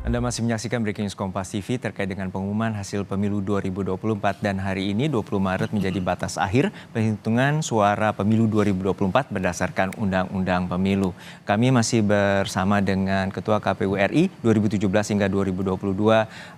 Anda masih menyaksikan Breaking News Kompas TV terkait dengan pengumuman hasil pemilu 2024 dan hari ini 20 Maret menjadi batas akhir penghitungan suara pemilu 2024 berdasarkan Undang-Undang Pemilu. Kami masih bersama dengan Ketua KPU RI 2017 hingga 2022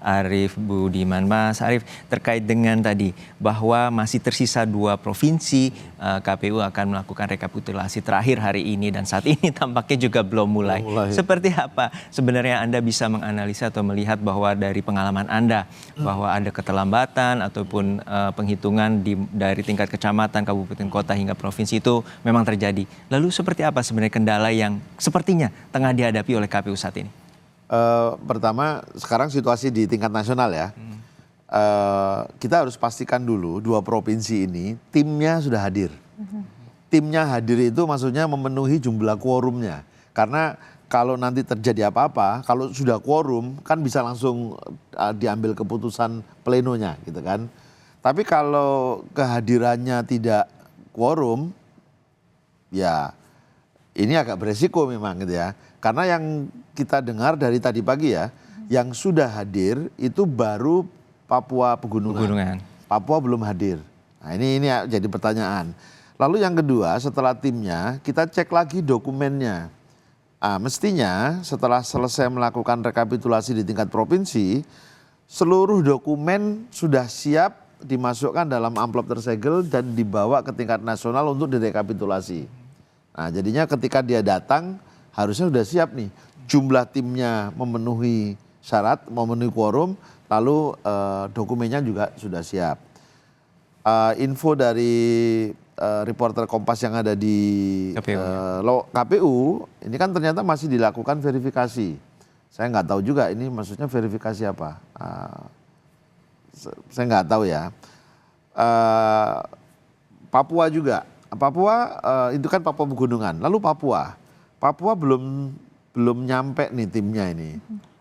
Arief Budiman. Mas Arief, terkait dengan tadi bahwa masih tersisa 2 provinsi, KPU akan melakukan rekapitulasi terakhir hari ini dan saat ini tampaknya juga belum mulai. Seperti apa sebenarnya Anda bisa menganalisa atau melihat bahwa dari pengalaman Anda bahwa ada keterlambatan ataupun penghitungan dari tingkat kecamatan, kabupaten, kota hingga provinsi itu memang terjadi. Lalu seperti apa sebenarnya kendala yang sepertinya tengah dihadapi oleh KPU saat ini? Pertama, sekarang situasi di tingkat nasional ya. Kita harus pastikan dulu 2 provinsi ini timnya sudah hadir. Timnya hadir itu maksudnya memenuhi jumlah quorumnya. Karena kalau nanti terjadi apa-apa, kalau sudah quorum kan bisa langsung diambil keputusan plenonya gitu kan. Tapi kalau kehadirannya tidak quorum, ya ini agak beresiko memang gitu ya. Karena yang kita dengar dari tadi pagi ya, yang sudah hadir itu baru Papua Pegunungan. Papua belum hadir. Nah ini jadi pertanyaan. Lalu yang kedua, setelah timnya kita cek lagi dokumennya. Mestinya setelah selesai melakukan rekapitulasi di tingkat provinsi, seluruh dokumen sudah siap dimasukkan dalam amplop tersegel dan dibawa ke tingkat nasional untuk direkapitulasi. Nah jadinya ketika dia datang harusnya sudah siap nih. Jumlah timnya memenuhi syarat, memenuhi quorum, lalu dokumennya juga sudah siap. Info dari reporter Kompas yang ada di KPU, ini kan ternyata masih dilakukan verifikasi. Saya nggak tahu juga ini maksudnya verifikasi apa. Saya nggak tahu ya. Papua juga. Papua itu kan Papua Pegunungan. Lalu Papua belum nyampe nih timnya ini.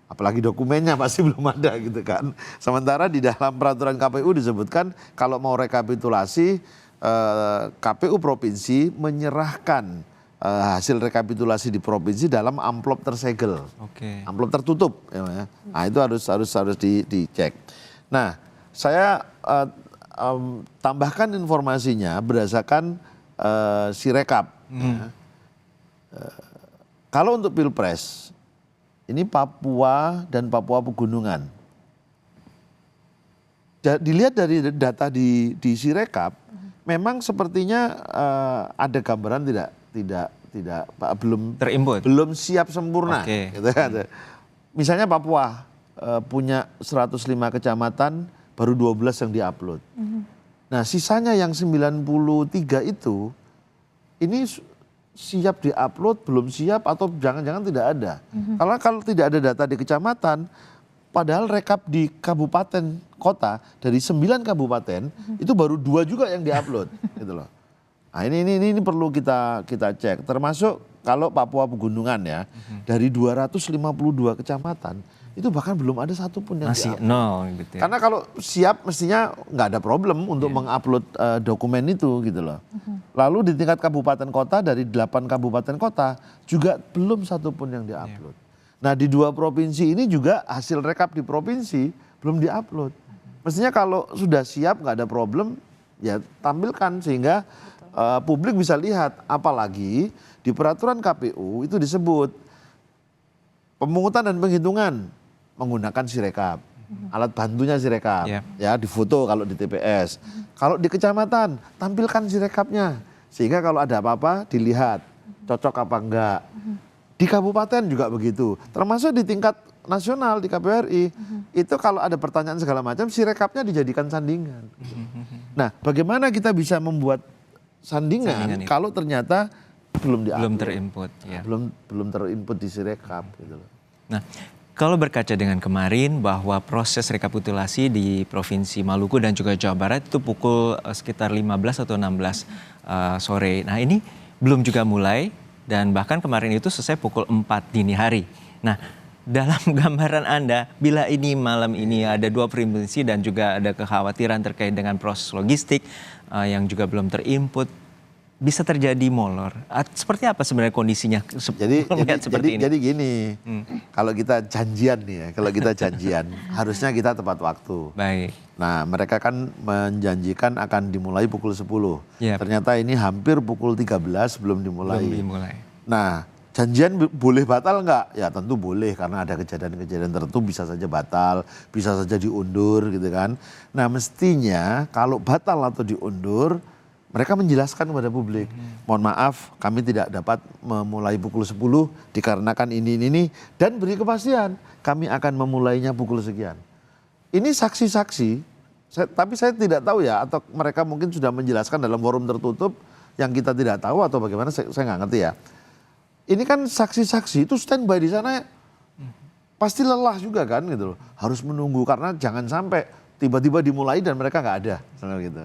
Apalagi dokumennya masih belum ada gitu kan. Sementara di dalam peraturan KPU disebutkan kalau mau rekapitulasi KPU provinsi menyerahkan hasil rekapitulasi di provinsi dalam amplop tersegel, amplop tertutup. Ya. Nah itu harus dicek. Nah saya tambahkan informasinya berdasarkan Sirekap. Ya. Kalau untuk Pilpres ini Papua dan Papua Pegunungan. Dilihat dari data di Sirekap, memang sepertinya ada gambaran belum siap sempurna. Gitu. Misalnya Papua punya 105 kecamatan, baru 12 yang diupload. Nah sisanya yang 93 itu, ini siap diupload, belum siap atau jangan-jangan tidak ada. Karena kalau tidak ada data di kecamatan, padahal rekap di kabupaten kota dari 9 kabupaten itu baru 2 juga yang diupload, gitu loh. Nah ini perlu kita cek. Termasuk kalau Papua Pegunungan ya, dari 252 kecamatan itu bahkan belum ada satupun yang masih diupload. Nol gitu ya. Karena kalau siap mestinya nggak ada problem untuk mengupload dokumen itu gitu loh. Lalu di tingkat kabupaten kota dari 8 kabupaten kota juga belum satupun yang diupload. Nah di 2 provinsi ini juga hasil rekap di provinsi belum diupload. Mestinya kalau sudah siap nggak ada problem ya tampilkan sehingga publik bisa lihat. Apalagi di peraturan KPU itu disebut pemungutan dan penghitungan menggunakan Sirekap. Alat bantunya Sirekap. Ya difoto kalau di TPS. Kalau di kecamatan tampilkan Sirekapnya. Sehingga kalau ada apa-apa dilihat cocok apa enggak. Di kabupaten juga begitu. Termasuk di tingkat nasional di KPU RI. Itu kalau ada pertanyaan segala macam Sirekapnya dijadikan sandingan. Nah bagaimana kita bisa membuat sandingan kalau ternyata belum terinput. Ya. Belum terinput di Sirekap gitu loh. Nah, kalau berkaca dengan kemarin bahwa proses rekapitulasi di Provinsi Maluku dan juga Jawa Barat itu pukul sekitar 15 atau 16 sore. Nah ini belum juga mulai dan bahkan kemarin itu selesai pukul 4 dini hari. Nah dalam gambaran Anda, bila ini malam ini ada 2 provinsi dan juga ada kekhawatiran terkait dengan proses logistik yang juga belum terinput, bisa terjadi molor. Seperti apa sebenarnya kondisinya? Jadi gini, kalau kita janjian nih ya, harusnya kita tepat waktu. Baik. Nah, mereka kan menjanjikan akan dimulai pukul 10. Yep. Ternyata ini hampir pukul 13 belum dimulai. Nah, janjian boleh batal nggak? Ya tentu boleh, karena ada kejadian-kejadian tertentu bisa saja batal, bisa saja diundur gitu kan. Nah, mestinya kalau batal atau diundur, mereka menjelaskan kepada publik, mohon maaf kami tidak dapat memulai pukul 10 dikarenakan ini, dan beri kepastian kami akan memulainya pukul sekian. Ini saksi-saksi, tapi saya tidak tahu ya, atau mereka mungkin sudah menjelaskan dalam forum tertutup yang kita tidak tahu atau bagaimana, saya nggak ngerti ya. Ini kan saksi-saksi itu standby di sana, pasti lelah juga kan gitu loh, harus menunggu karena jangan sampai tiba-tiba dimulai dan mereka nggak ada, gitu.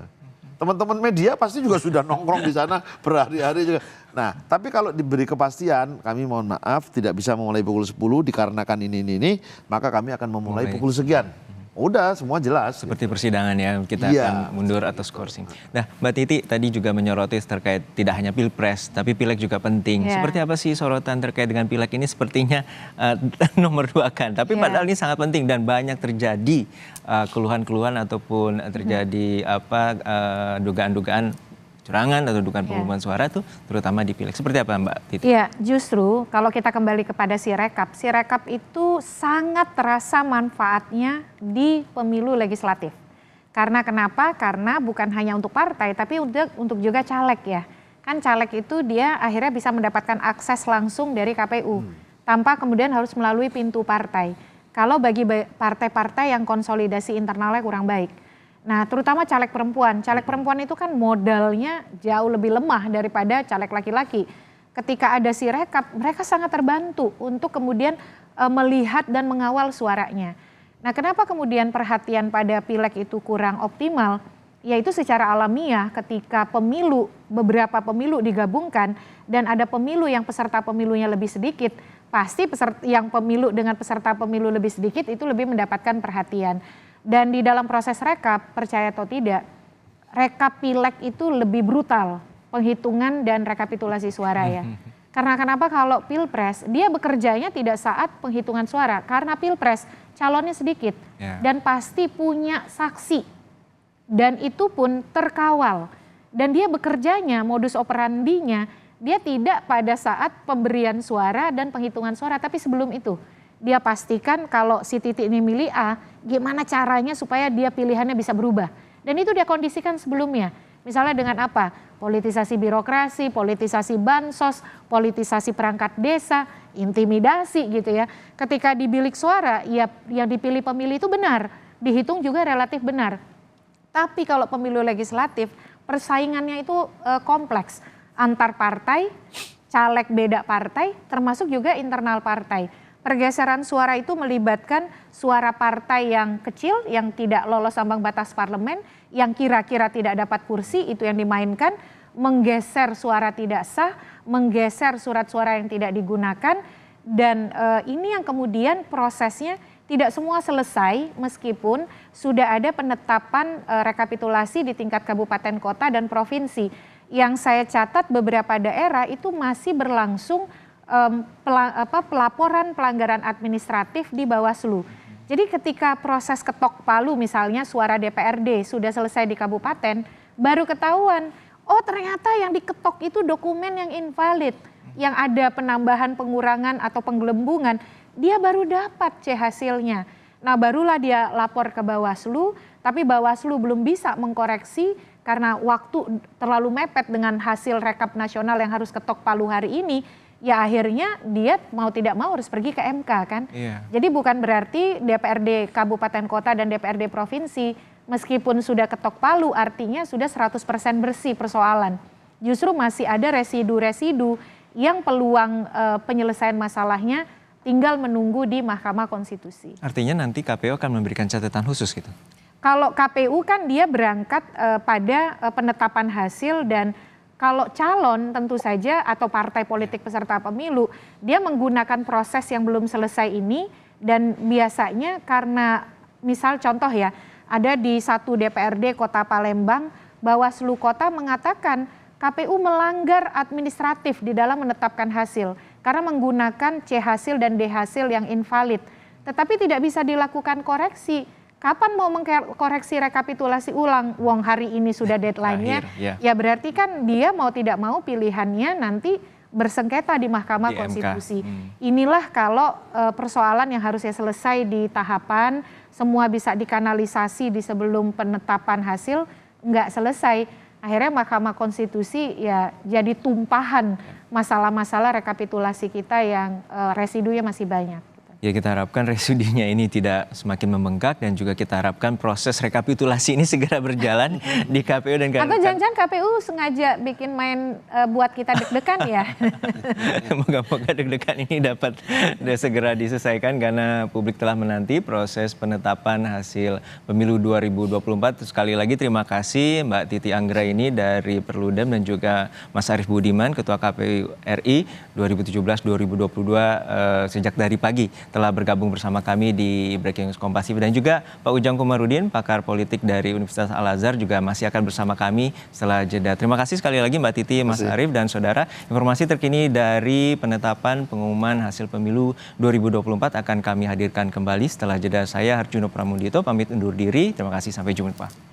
Teman-teman media pasti juga sudah nongkrong di sana berhari-hari juga. Nah, tapi kalau diberi kepastian, kami mohon maaf tidak bisa memulai pukul 10 dikarenakan ini, maka kami akan memulai pukul sekian. Udah, semua jelas. Seperti persidangan ya, kita akan mundur atau skorsing. Nah, Mbak Titi tadi juga menyoroti terkait tidak hanya Pilpres, tapi Pileg juga penting. Seperti apa sih sorotan terkait dengan Pileg ini? Sepertinya nomor 2 kan. Tapi padahal ini sangat penting dan banyak terjadi keluhan-keluhan ataupun terjadi dugaan-dugaan curangan atau dugaan pengumuman suara tuh terutama di Pileg. Seperti apa Mbak Titi? Iya, justru kalau kita kembali kepada Sirekap itu sangat terasa manfaatnya di pemilu legislatif. Karena kenapa? Karena bukan hanya untuk partai tapi untuk juga caleg ya. Kan caleg itu dia akhirnya bisa mendapatkan akses langsung dari KPU tanpa kemudian harus melalui pintu partai. Kalau bagi partai-partai yang konsolidasi internalnya kurang baik. Nah, terutama caleg perempuan itu kan modalnya jauh lebih lemah daripada caleg laki-laki. Ketika ada Sirekap, mereka sangat terbantu untuk kemudian melihat dan mengawal suaranya. Nah, kenapa kemudian perhatian pada Pileg itu kurang optimal? Yaitu secara alamiah ketika beberapa pemilu digabungkan dan ada pemilu yang peserta pemilunya lebih sedikit, pasti yang pemilu dengan peserta pemilu lebih sedikit itu lebih mendapatkan perhatian. Dan di dalam proses rekap, percaya atau tidak, rekap Pileg itu lebih brutal penghitungan dan rekapitulasi suara ya. Karena kenapa? Kalau Pilpres, dia bekerjanya tidak saat penghitungan suara. Karena Pilpres calonnya sedikit dan pasti punya saksi. Dan itu pun terkawal. Dan dia bekerjanya, modus operandinya, dia tidak pada saat pemberian suara dan penghitungan suara, tapi sebelum itu. Dia pastikan kalau si titik ini milih A, gimana caranya supaya dia pilihannya bisa berubah. Dan itu dia kondisikan sebelumnya. Misalnya dengan apa? Politisasi birokrasi, politisasi bansos, politisasi perangkat desa, intimidasi gitu ya. Ketika di bilik suara, ya yang dipilih pemilih itu benar, dihitung juga relatif benar. Tapi kalau pemilu legislatif, persaingannya itu kompleks. Antar partai, caleg beda partai, termasuk juga internal partai. Pergeseran suara itu melibatkan suara partai yang kecil, yang tidak lolos ambang batas parlemen, yang kira-kira tidak dapat kursi, itu yang dimainkan, menggeser suara tidak sah, menggeser surat suara yang tidak digunakan, dan ini yang kemudian prosesnya tidak semua selesai meskipun sudah ada penetapan rekapitulasi di tingkat kabupaten, kota, dan provinsi. Yang saya catat beberapa daerah itu masih berlangsung pelaporan pelanggaran administratif di Bawaslu. Jadi ketika proses ketok palu misalnya suara DPRD sudah selesai di kabupaten, baru ketahuan, oh ternyata yang diketok itu dokumen yang invalid, yang ada penambahan, pengurangan atau penggelembungan, dia baru dapat hasilnya. Nah barulah dia lapor ke Bawaslu, tapi Bawaslu belum bisa mengkoreksi karena waktu terlalu mepet dengan hasil rekap nasional yang harus ketok palu hari ini. Ya akhirnya dia mau tidak mau harus pergi ke MK kan. Jadi bukan berarti DPRD kabupaten kota dan DPRD provinsi meskipun sudah ketok palu artinya sudah 100% bersih persoalan. Justru masih ada residu-residu yang peluang penyelesaian masalahnya tinggal menunggu di Mahkamah Konstitusi. Artinya nanti KPU akan memberikan catatan khusus gitu? Kalau KPU kan dia berangkat pada penetapan hasil dan kalau calon tentu saja atau partai politik peserta pemilu, dia menggunakan proses yang belum selesai ini dan biasanya karena misal contoh ya, ada di satu DPRD Kota Palembang, Bawaslu Kota mengatakan KPU melanggar administratif di dalam menetapkan hasil karena menggunakan C hasil dan D hasil yang invalid. Tetapi tidak bisa dilakukan koreksi. Kapan mau mengkoreksi rekapitulasi ulang? Wong hari ini sudah deadline-nya. Ya berarti kan dia mau tidak mau pilihannya nanti bersengketa di Mahkamah Konstitusi. Inilah kalau persoalan yang harusnya selesai di tahapan, semua bisa dikanalisasi di sebelum penetapan hasil, nggak selesai. Akhirnya Mahkamah Konstitusi ya jadi tumpahan masalah-masalah rekapitulasi kita yang residunya masih banyak. Ya kita harapkan residunya ini tidak semakin membengkak dan juga kita harapkan proses rekapitulasi ini segera berjalan di KPU dan atau jangan-jangan KPU sengaja bikin main buat kita deg-degan ya. Moga-moga deg-degan ini dapat segera diselesaikan karena publik telah menanti proses penetapan hasil pemilu 2024. Sekali lagi terima kasih Mbak Titi Anggraini dari Perludem dan juga Mas Arief Budiman Ketua KPU RI 2017-2022 sejak dari pagi telah bergabung bersama kami di Breaking News Kompas TV dan juga Pak Ujang Komarudin, pakar politik dari Universitas Al-Azhar juga masih akan bersama kami setelah jeda. Terima kasih sekali lagi Mbak Titi, Mas Arief dan Saudara. Informasi terkini dari penetapan pengumuman hasil pemilu 2024 akan kami hadirkan kembali setelah jeda. Saya Harjuno Pramudito pamit undur diri. Terima kasih, sampai jumpa.